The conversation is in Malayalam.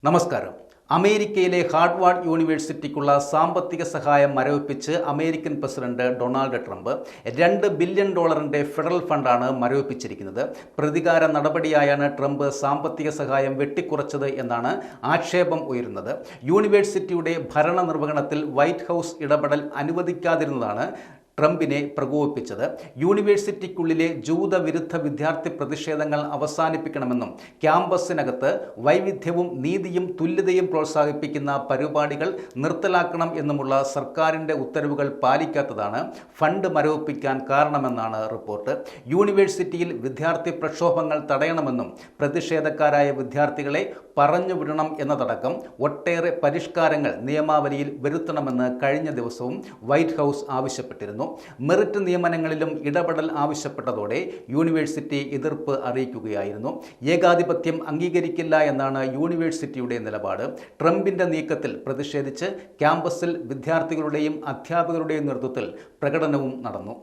നമസ്കാരം. അമേരിക്കയിലെ ഹാർവാർഡ് യൂണിവേഴ്സിറ്റിക്കുള്ള സാമ്പത്തിക സഹായം മരവിപ്പിച്ച് American president Donald Trump $2 billion federal ഫണ്ടാണ് മരവിപ്പിച്ചിരിക്കുന്നത്. പ്രതികാര നടപടിയായാണ് ട്രംപ് സാമ്പത്തിക സഹായം വെട്ടിക്കുറച്ചത് എന്നാണ് ആക്ഷേപം ഉയരുന്നത്. യൂണിവേഴ്സിറ്റിയുടെ ഭരണനിർവഹണത്തിൽ വൈറ്റ് ഹൗസ് ഇടപെടൽ അനുവദിക്കാതിരുന്നതാണ് ട്രംപിനെ പ്രകോപിപ്പിച്ചത്. യൂണിവേഴ്സിറ്റിക്കുള്ളിലെ ജൂതവിരുദ്ധ വിദ്യാർത്ഥി പ്രതിഷേധങ്ങൾ അവസാനിപ്പിക്കണമെന്നും ക്യാമ്പസിനകത്ത് വൈവിധ്യവും നീതിയും തുല്യതയും പ്രോത്സാഹിപ്പിക്കുന്ന പരിപാടികൾ നിർത്തലാക്കണം എന്നുമുള്ള സർക്കാരിൻ്റെ ഉത്തരവുകൾ പാലിക്കാത്തതാണ് ഫണ്ട് മരവിപ്പിക്കാൻ കാരണമെന്നാണ് റിപ്പോർട്ട്. യൂണിവേഴ്സിറ്റിയിൽ വിദ്യാർത്ഥി പ്രക്ഷോഭങ്ങൾ തടയണമെന്നും പ്രതിഷേധക്കാരായ വിദ്യാർത്ഥികളെ പറഞ്ഞുവിടണം എന്നതടക്കം ഒട്ടേറെ പരിഷ്കാരങ്ങൾ നിയമാവലിയിൽ വരുത്തണമെന്ന് കഴിഞ്ഞ ദിവസവും വൈറ്റ് ഹൗസ് ആവശ്യപ്പെട്ടിരുന്നു. മെറിറ്റ് നിയമനങ്ങളിലും ഇടപെടൽ ആവശ്യപ്പെട്ടതോടെ യൂണിവേഴ്സിറ്റി എതിർപ്പ് അറിയിക്കുകയായിരുന്നു. ഏകാധിപത്യം അംഗീകരിക്കില്ല എന്നാണ് യൂണിവേഴ്സിറ്റിയുടെ നിലപാട്. ട്രംപിൻ്റെ നീക്കത്തിൽ പ്രതിഷേധിച്ച് ക്യാമ്പസിൽ വിദ്യാർത്ഥികളുടെയും അധ്യാപകരുടെയും നേതൃത്വത്തിൽ പ്രകടനവും നടന്നു.